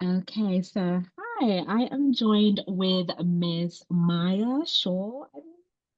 Okay, so hi, I am joined with Miss Maya Shaw.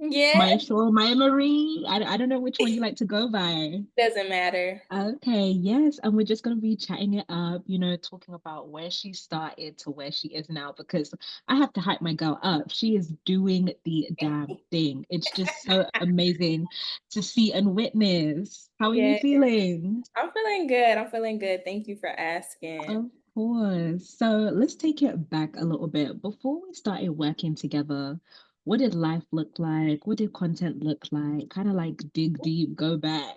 Yeah, Maya Shaw, Maya Marie. I don't know which one you like to go by. doesn't matter. Okay, yes, and we're just going to be chatting it up, talking about where she started to where she is now because I have to hype my girl up. She is doing the damn thing. It's just so amazing to see and witness. How are you Yeah, feeling? I'm feeling good. I'm feeling good. Thank you for asking. Of course. So let's take it back a little bit. Before we started working together, what did life look like? What did content look like? Kind of like dig deep, go back.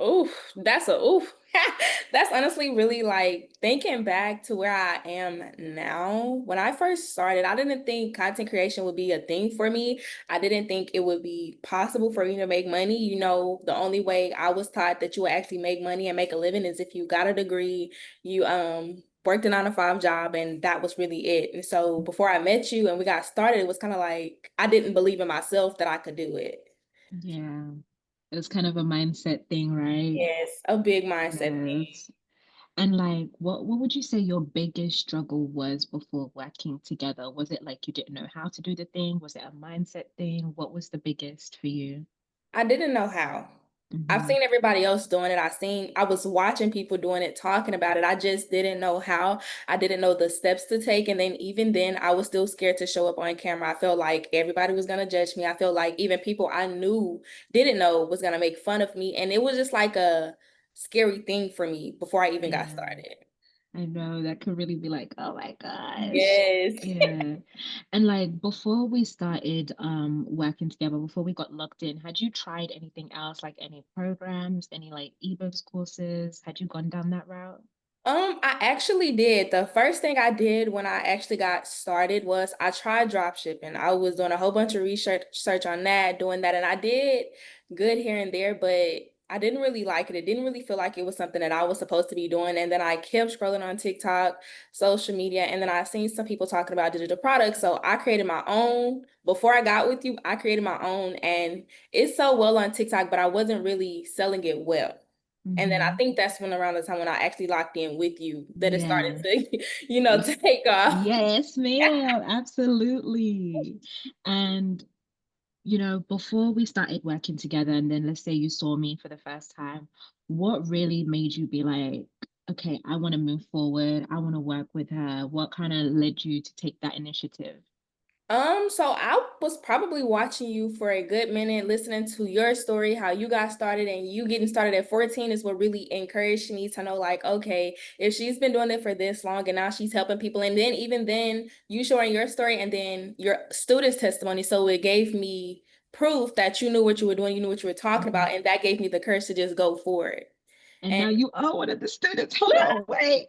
Oof, that's a oof. That's honestly really like thinking back to where I am now. When I first started, I didn't think content creation would be a thing for me. I didn't think it would be possible for me to make money. The only way I was taught that you would actually make money and make a living is if you got a degree, you worked a 9 to 5 job, and that was really it. And so before I met you and we got started, it was kind of like I didn't believe in myself that I could do it. Yeah, it was kind of a mindset thing, right? Yes, a big mindset thing. Yes. And like, what would you say your biggest struggle was before working together? Was it like you didn't know how to do the thing? Was it a mindset thing? What was the biggest for you? I didn't know how. I've Hmm. seen everybody else doing it. I was watching people doing it, talking about it. I just didn't know how. I didn't know the steps to take. And then even then, I was still scared to show up on camera. I felt like everybody was gonna judge me. I felt like even people I knew didn't know was gonna make fun of me. And it was just like a scary thing for me before I even got Yeah. started. I know that could really be like, oh my gosh. Yes. Yeah. And like before we started working together, before we got locked in, had you tried anything else, like any programs, any like ebooks courses? Had you gone down that route? I actually did. The first thing I did when I actually got started was I tried drop shipping. I was doing a whole bunch of research on that, doing that, and I did good here and there, but I didn't really like it. It didn't really feel like it was something that I was supposed to be doing. And then I kept scrolling on TikTok, social media, and then I seen some people talking about digital products. So I created my own. Before I got with you, I created my own, and it's so well on TikTok, but I wasn't really selling it well. And then I Hmm. think that's when around the time when I actually locked in with you that it started Yeah. to, Y- take off. Yes, ma'am. Absolutely. And before we started working together, and then let's say you saw me for the first time, what really made you be like, okay, I want to move forward, I want to work with her? What kind of led you to take that initiative? So I was probably watching you for a good minute, listening to your story, how you got started, and you getting started at 14 is what really encouraged me to know, like, okay, if she's been doing it for this long and now she's helping people, and then even then you showing your story and then your students' testimony. So it gave me proof that you knew what you were doing, you knew what you were talking Mhm. about, and that gave me the courage to just go for it. And And now you are one of the students. Hold on, wait.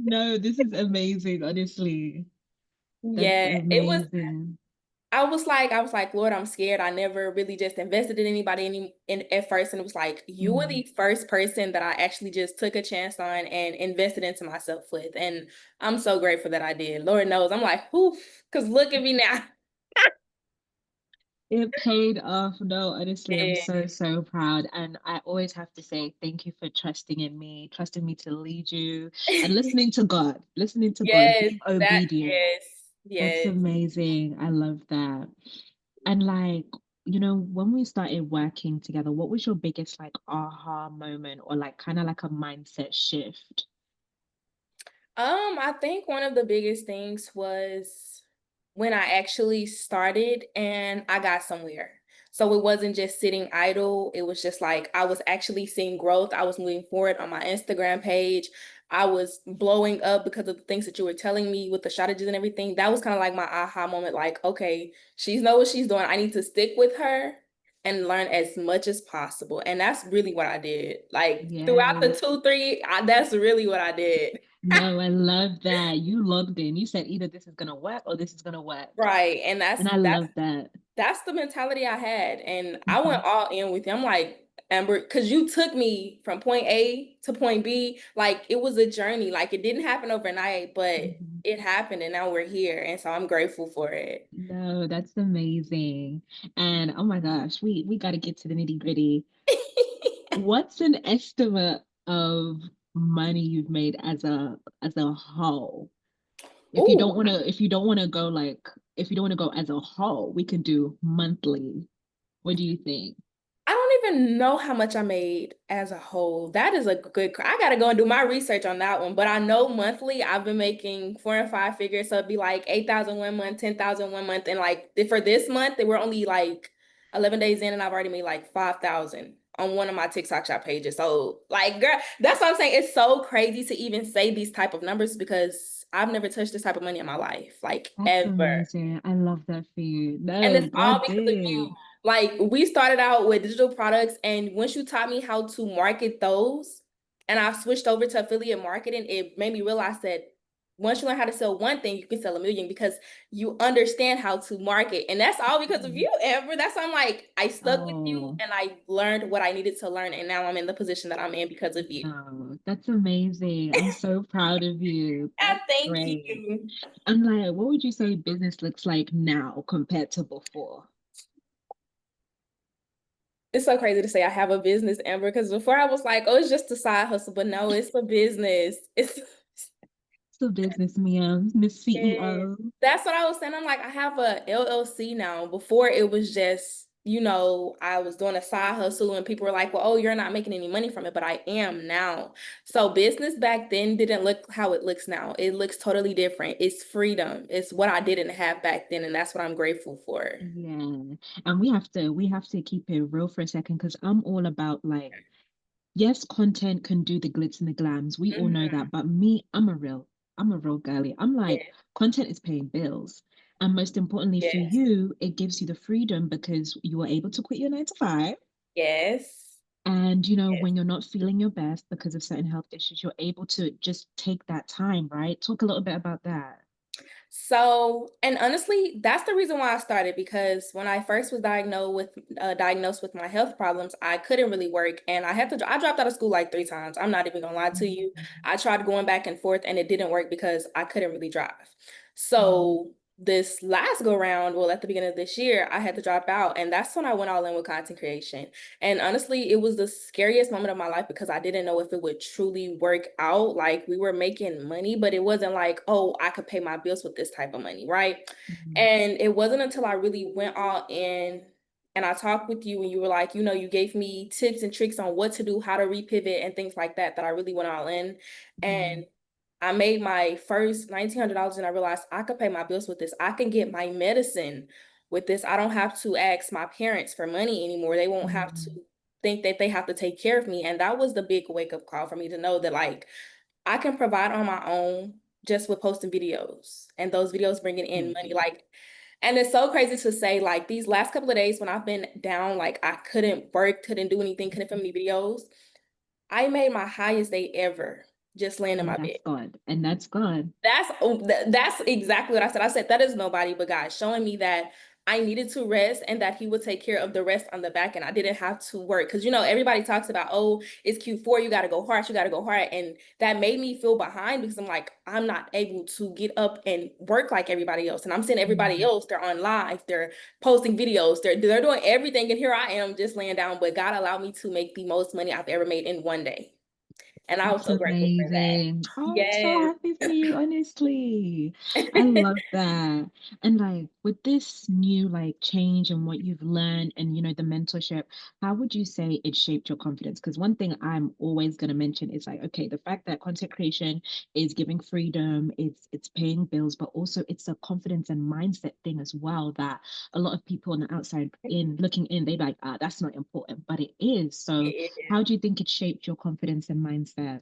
No, this is amazing, honestly. That's yeah, it was amazing. I was like, Lord, I'm scared. I never really just invested in anybody at first. And it was like, you were Mhm. the first person that I actually just took a chance on and invested into myself with. And I'm so grateful that I did. Lord knows. I'm like, whoo, because look at me now. It paid off. No, honestly, I'm Yeah. so, so proud. And I always have to say thank you for trusting me to lead you and listening to God, Yes, being obedient. yes, That's yes. amazing. I love that. And like, when we started working together, what was your biggest like aha moment or like kind of like a mindset shift? I think one of the biggest things was when I actually started and I got somewhere. So it wasn't just sitting idle. It was just like I was actually seeing growth. I was moving forward on my Instagram page. I was blowing up because of the things that you were telling me with the shortages and everything. That was kind of like my aha moment. Like, okay, she's know what she's doing. I need to stick with her and learn as much as possible. And that's really what I did. Like throughout the Yes. 2, 3, that's really what I did. No, I love that. You logged in. You said either this is gonna work or this is gonna work. Right. And that's And I that's love that. that's the mentality I had. And I Mhm. went all in with you. I'm like, Amber, because you took me from point A to point B. Like it was a journey. Like it didn't happen overnight, but Mhm. it happened and now we're here. And so I'm grateful for it. No, that's amazing. And oh my gosh, we got to get to the nitty gritty. What's an estimate of money you've made as a whole? Oh, If you don't want to go like if you don't want to go as a whole, we can do monthly. What do you think? I don't even know how much I made as a whole. That is a good, I gotta go and do my research on that one. But I know monthly I've been making 4 and 5 figures. So it'd be like 8,000 one month, 10,000 one month. And like for this month, they were only like 11 days in and I've already made like 5,000 on one of my TikTok shop pages. So like, girl, that's what I'm saying. It's so crazy to even say these type of numbers because I've never touched this type of money in my life, like That's ever. amazing. I love that for you. And No, it's all God because of you. did. Like we started out with digital products, and once you taught me how to market those, and I switched over to affiliate marketing, it made me realize that once you learn how to sell one thing, you can sell a million because you understand how to market. And that's all because of Mhm. you, Amber. That's why I'm like, I stuck with you Oh, and I learned what I needed to learn. And now I'm in the position that I'm in because of you. no, that's amazing. I'm so proud of you. And That's thank great. you. And like, what would you say business looks like now compared to before? It's so crazy to say I have a business, Amber, because before I was like, oh, it's just a side hustle, but no, it's a business. It's So business, Mia, Miss Yeah. CEO. That's what I was saying. I'm like, I have a LLC now. Before it was just, I was doing a side hustle and people were like, well, oh, you're not making any money from it, but I am now. So business back then didn't look how it looks now. It looks totally different. It's freedom. It's what I didn't have back then, and that's what I'm grateful for. Yeah. And we have to keep it real for a second because I'm all about like, yes, content can do the glitz and the glams. We all know Mhm. that. But me, I'm a real girly. I'm like, Yeah. content is paying bills. And most importantly for Yes. you, it gives you the freedom because you are able to quit your 9 to 5. Yes. And Yes. when you're not feeling your best because of certain health issues, you're able to just take that time, right? Talk a little bit about that. So, and honestly, that's the reason why I started because when I first was diagnosed with my health problems, I couldn't really work and I dropped out of school like 3 times. I'm not even gonna lie to you. Mhm. I tried going back and forth and it didn't work because I couldn't really drive. Mhm. So, this last go round, well, at the beginning of this year, I had to drop out and that's when I went all in with content creation. And honestly, it was the scariest moment of my life because I didn't know if it would truly work out. Like we were making money, but it wasn't like, oh, I could pay my bills with this type of money, right? Mhm. And it wasn't until I really went all in and I talked with you and you were like, you gave me tips and tricks on what to do, how to repivot and things like that, that I really went all in. Mhm. And I made my first $1,900 and I realized I could pay my bills with this. I can get my medicine with this. I don't have to ask my parents for money anymore. They won't have to Mhm. think that they have to take care of me. And that was the big wake up call for me to know that like I can provide on my own just with posting videos and those videos bringing in money. Period. Like, and it's so crazy to say, like, these last couple of days when I've been down, like, I couldn't work, couldn't do anything, couldn't film any videos. I made my highest day ever just laying in And my that's bed. God. And that's God. That's exactly what I said. I said that is nobody but God showing me that I needed to rest and that he would take care of the rest on the back and I didn't have to work. Because everybody talks about, oh, it's Q4, you gotta go hard, you gotta go hard. And that made me feel behind because I'm like, I'm not able to get up and work like everybody else. And I'm seeing everybody Mhm. else, they're on live, they're posting videos, they're doing everything. And here I am just laying down. But God allowed me to make the most money I've ever made in one day. And I was That's so grateful for that. amazing. Oh, I'm so Yes. happy for you, honestly. I love that. And like with this new like change and what you've learned and the mentorship, how would you say it shaped your confidence? Because one thing I'm always going to mention is like, okay, the fact that content creation is giving freedom, it's paying bills, but also it's a confidence and mindset thing as well that a lot of people on the outside in looking in, they like, that's not important, but it is. So how do you think it shaped your confidence and mindset?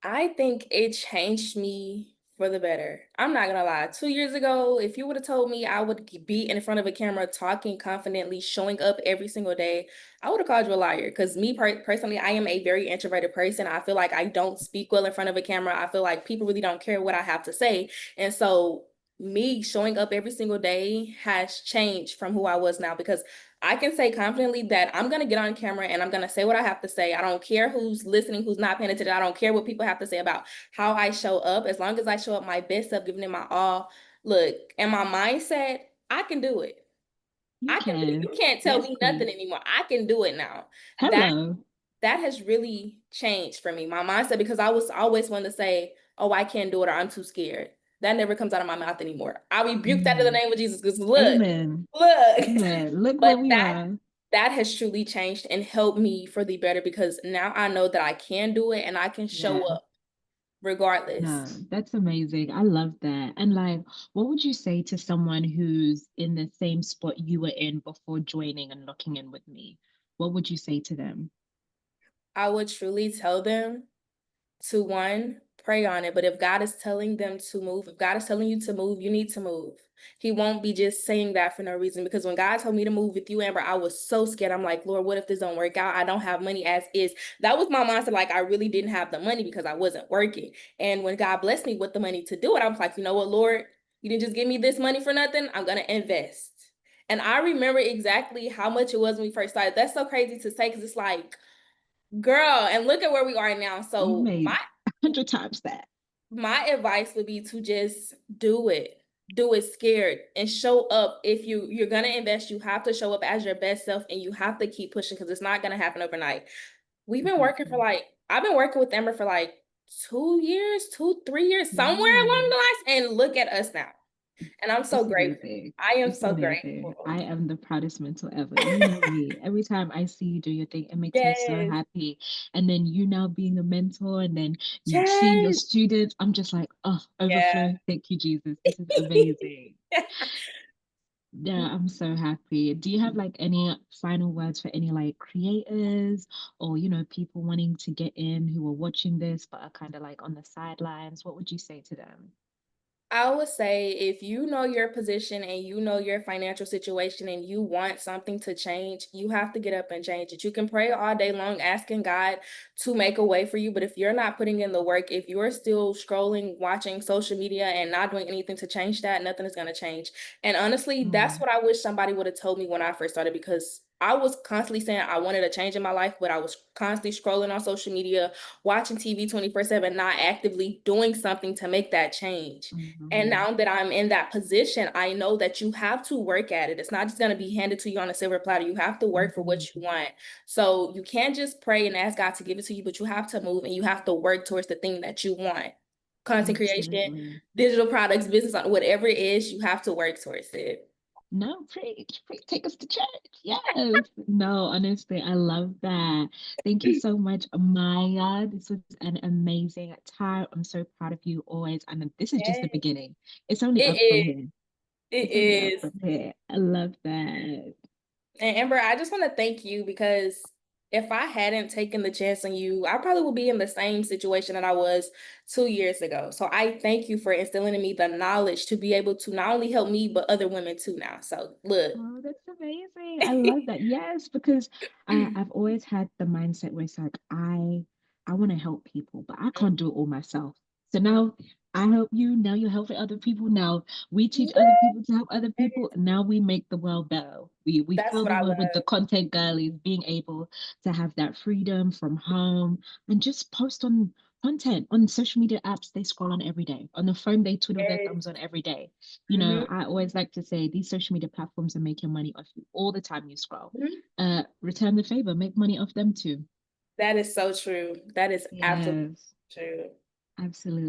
I think it changed me for the better. I'm not gonna lie. 2 years ago, if you would have told me I would be in front of a camera talking confidently, showing up every single day, I would have called you a liar. Because me personally, I am a very introverted person. I feel like I don't speak well in front of a camera. I feel like people really don't care what I have to say. And so me showing up every single day has changed from who I was now because I can say confidently that I'm going to get on camera and I'm going to say what I have to say. I don't care who's listening, who's not paying attention. I don't care what people have to say about how I show up. As long as I show up my best self, giving it my all. Look, and my mindset, I can do it. You I can do it. can. You can't tell Let's me see. nothing anymore. I can do it now. That Hello. that has really changed for me. My mindset, because I was always one to say, oh, I can't do it or I'm too scared. That never comes out of my mouth anymore. I rebuke that in the Mm. name of Jesus because look, Amen. look. Amen. Look where But we are. that has truly changed and helped me for the better because now I know that I can do it and I can show Yeah. up regardless. No, that's amazing. I love that. And like, what would you say to someone who's in the same spot you were in before joining and locking in with me? What would you say to them? I would truly tell them to one, pray on it. But if God is telling them to move, if God is telling you to move, you need to move. He won't be just saying that for no reason. Because when God told me to move with you, Amber, I was so scared. I'm like, Lord, what if this don't work out? I don't have money as is. That was my mindset. Like I really didn't have the money because I wasn't working. And when God blessed me with the money to do it, I was like, you know what, Lord, you didn't just give me this money for nothing. I'm gonna invest. And I remember exactly how much it was when we first started. That's so crazy to say because it's like, girl, and look at where we are now. You So made 100 times that. my advice would be to just do it. Do it scared and show up. If you're gonna invest, you have to show up as your best self and you have to keep pushing because it's not gonna happen overnight. We've been working for Exactly. like I've been working with Ember for like 2 years, 3 years, somewhere along Yeah. the lines, and look at us now. And I'm so It's grateful. amazing. I am It's so amazing. grateful. I am the proudest mentor ever. You know me. Every time I see you do your thing, it makes me so Yes, happy. And then you now being a mentor and then you seeing your yes, students, I'm just like, oh, yeah. overflow. Thank you, Jesus. This is amazing. Yeah, I'm so happy. Do you have like any final words for any like creators or, people wanting to get in who are watching this but are kind of like on the sidelines? What would you say to them? I would say if you know your position and you know your financial situation and you want something to change, you have to get up and change it. You can pray all day long asking God to make a way for you, but if you're not putting in the work, if you're still scrolling, watching social media and not doing anything to change that, nothing is going to change. And honestly, that's Mm, what I wish somebody would have told me when I first started because I was constantly saying I wanted a change in my life, but I was constantly scrolling on social media, watching TV 24/7, not actively doing something to make that change. And mhm, now that I'm in that position, I know that you have to work at it. It's not just going to be handed to you on a silver platter. You have to work for what mhm. you want. So you can't just pray and ask God to give it to you, but you have to move and you have to work towards the thing that you want. Content creation, Absolutely. digital products, business, whatever it is, you have to work towards it. No, preach, preach, take us to church. Yes. No, honestly, I love that. Thank you so much, Maya. This was an amazing time. I'm so proud of you always. And this is just the Yes, beginning. It's only it up from is. here. It It's only up is. from here. I love that. And Amber, I just want to thank you because if I hadn't taken the chance on you, I probably would be in the same situation that I was 2 years ago. So I thank you for instilling in me the knowledge to be able to not only help me, but other women too now. So look. Oh, that's amazing. I love that. Yes, because I've always had the mindset where it's like I want to help people, but I can't do it all myself. So now I help you. Now you're helping other people. Now we teach other people to help other people. Now we make the world better. We That's fill what the I world with the love. content girlies, being able to have that freedom from home and just post on content on social media apps they scroll on every day. On the phone they twiddle their thumbs on every day. Mhm. I always like to say these social media platforms are making money off you all the time you scroll. Mhm. Return the favor, make money off them too. That is so true. That is absolutely Yes, true. absolutely.